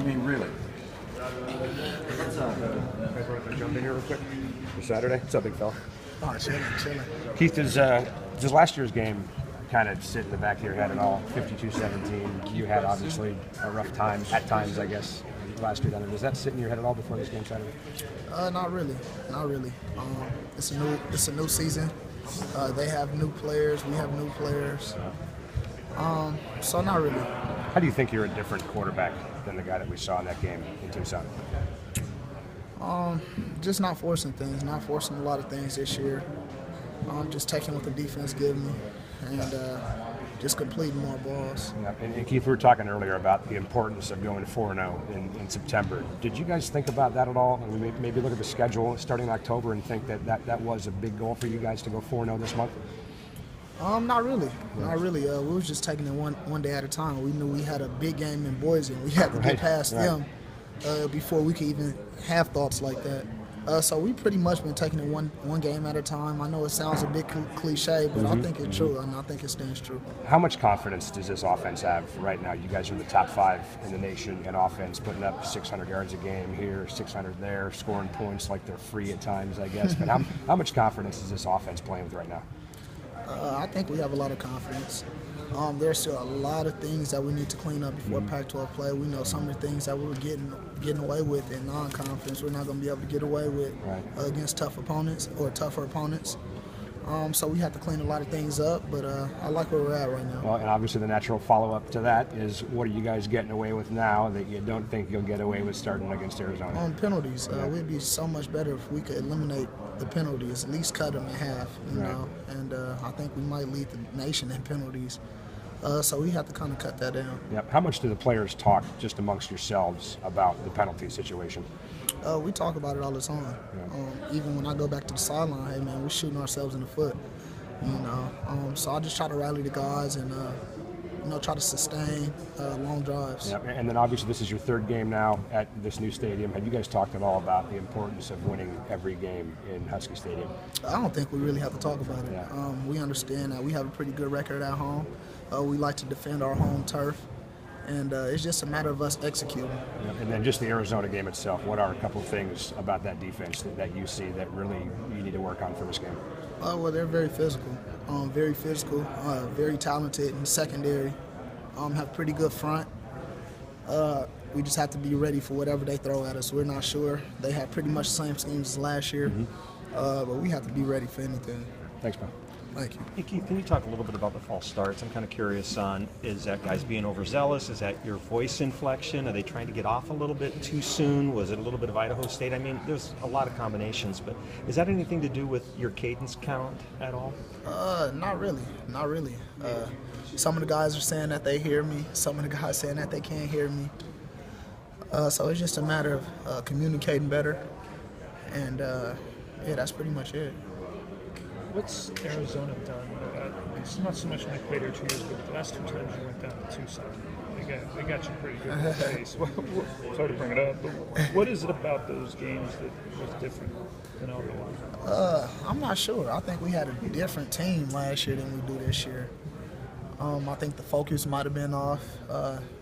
I mean, really. Let's jump in here real quick. For Saturday. What's up, big fella? Oh, chilling. Keith, does last year's game kind of sit in the back of your head at all? 52-17. You had obviously a rough time at times, I guess, last year. Does that sit in your head at all before this game Saturday? Not really. It's a new season. They have new players. We have new players. So not really. How do you think you're a different quarterback than the guy that we saw in that game in Tucson? Just not forcing things. Not forcing a lot of things this year. Just taking what the defense gives me and just completing more balls. Yeah. And Keith, we were talking earlier about the importance of going 4-0 in September. Did you guys think about that at all? I mean, maybe look at the schedule starting in October and think that was a big goal for you guys to go 4-0 this month? Not really. We was just taking it one day at a time. We knew we had a big game in Boise, and we had to get past them before we could even have thoughts like that. So we pretty much been taking it one game at a time. I know it sounds a bit cliche, but I think it's true, and I think it stands true. How much confidence does this offense have right now? You guys are the top 5 in the nation in offense, putting up 600 yards a game here, 600 there, scoring points like they're free at times, I guess. But how much confidence is this offense playing with right now? I think we have a lot of confidence. There's still a lot of things that we need to clean up before Pac-12 play. We know some of the things that we were getting away with in non-conference, we're not going to be able to get away with against tougher opponents. So we have to clean a lot of things up, but I like where we're at right now. Well, and obviously the natural follow-up to that is what are you guys getting away with now that you don't think you'll get away with starting against Arizona? On penalties, we'd be so much better if we could eliminate the penalties, at least cut them in half, you know. And I think we might lead the nation in penalties. So we have to kind of cut that down. Yep. How much do the players talk just amongst yourselves about the penalty situation? We talk about it all the time. Even when I go back to the sideline, hey man, we're shooting ourselves in the foot. You know, so I just try to rally the guys and try to sustain long drives. Yep. And then obviously this is your 3rd game now at this new stadium. Have you guys talked at all about the importance of winning every game in Husky Stadium? I don't think we really have to talk about it. Yeah. We understand that we have a pretty good record at home. We like to defend our home turf. And it's just a matter of us executing. Yeah, and then just the Arizona game itself, what are a couple of things about that defense that you see that really you need to work on for this game? Well, they're very physical, very talented in secondary, have pretty good front. We just have to be ready for whatever they throw at us. We're not sure. They have pretty much the same schemes as last year, but we have to be ready for anything. Thanks, man. Thank you. Hey, Keith, can you talk a little bit about the false starts? I'm kind of curious on, is that guys being overzealous? Is that your voice inflection? Are they trying to get off a little bit too soon? Was it a little bit of Idaho State? I mean, there's a lot of combinations, but is that anything to do with your cadence count at all? Not really. Some of the guys are saying that they hear me. Some of the guys saying that they can't hear me. So it's just a matter of communicating better. And, that's pretty much it. What's Arizona done? It's not so much in Equator 2 years, but the last 2 times you went down to Tucson, they got you pretty good in the face. Sorry to bring it up, but what is it about those games that was different than all the others? I'm not sure. I think we had a different team last year than we do this year. I think the focus might have been off.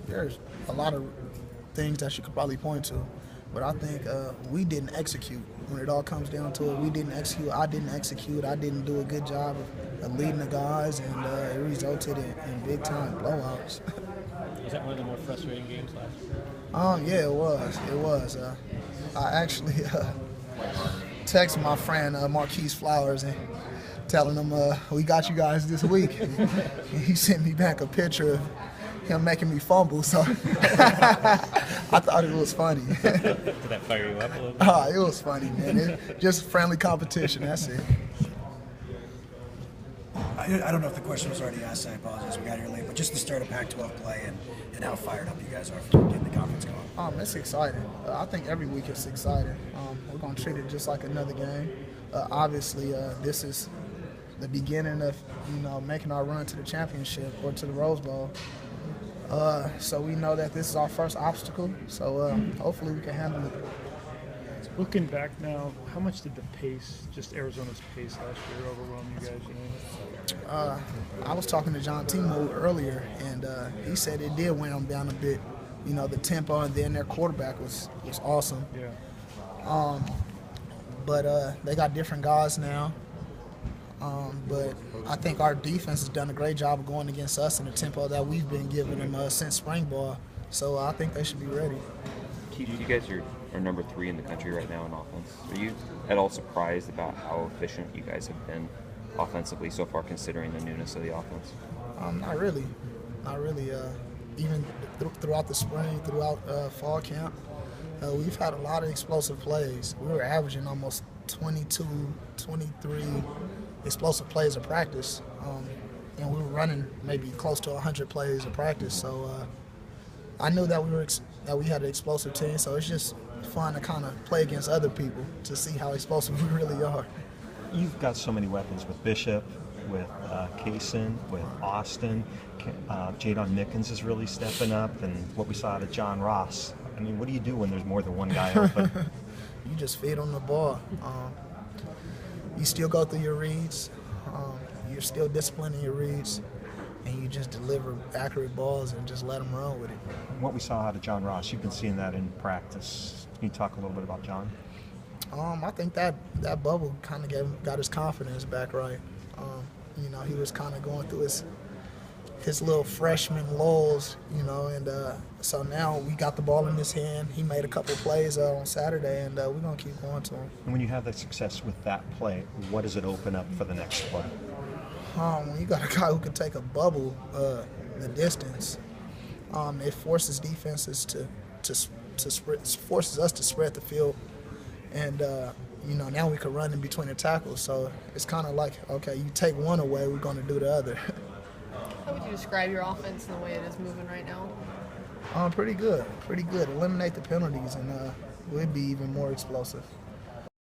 There's a lot of things that you could probably point to. But I think we didn't execute. When it all comes down to it, we didn't execute. I didn't execute. I didn't do a good job of leading the guys, and it resulted in big-time blowouts. Was that one of the more frustrating games last year? Yeah, it was. I actually texted my friend Marquise Flowers and telling him we got you guys this week. And he sent me back a picture of him making me fumble, so I thought it was funny. Did that fire you up a little bit? It was funny, man. Just friendly competition, that's it. I don't know if the question was already asked, I apologize, we got here late, but just the start of Pac-12 play and how fired up you guys are for getting the conference going. It's exciting. I think every week it's exciting. We're going to treat it just like another game. Obviously, this is the beginning of making our run to the championship or to the Rose Bowl. So we know that this is our first obstacle, so hopefully we can handle it. Looking back now, how much did the pace, just Arizona's pace last year, overwhelm you guys? I was talking to John Timo earlier, and he said it did wear him down a bit. the tempo, and then their quarterback was awesome. Yeah. But they got different guys now. But I think our defense has done a great job of going against us in the tempo that we've been giving them since spring ball. So I think they should be ready. Keith, you guys are number 3 in the country right now in offense. Are you at all surprised about how efficient you guys have been offensively so far, considering the newness of the offense? Not really. Not really. Even throughout the spring, throughout fall camp, we've had a lot of explosive plays. We were averaging almost 22, 23 explosive plays a practice, and we were running maybe close to 100 plays a practice. So I knew that we had an explosive team. So it's just fun to kind of play against other people to see how explosive we really are. You've got so many weapons with Bishop, with Kaysen, with Austin. Jadon Mickens is really stepping up, and what we saw out of John Ross. I mean, what do you do when there's more than one guy open? You just feed on the ball. You still go through your reads. You're still disciplined in your reads, and you just deliver accurate balls and just let them run with it. What we saw out of John Ross, you've been seeing that in practice. Can you talk a little bit about John? I think that bubble kind of got his confidence back right. He was kind of going through his little freshman lulls, and so now we got the ball in his hand. He made a couple of plays on Saturday, and we're going to keep going to him. And when you have that success with that play, what does it open up for the next play? When you got a guy who can take a bubble the distance, it forces defenses forces us to spread the field, and now we can run in between the tackles. So it's kind of like, okay, you take one away, we're going to do the other. How would you describe your offense and the way it is moving right now? Pretty good. Eliminate the penalties, and we'd be even more explosive.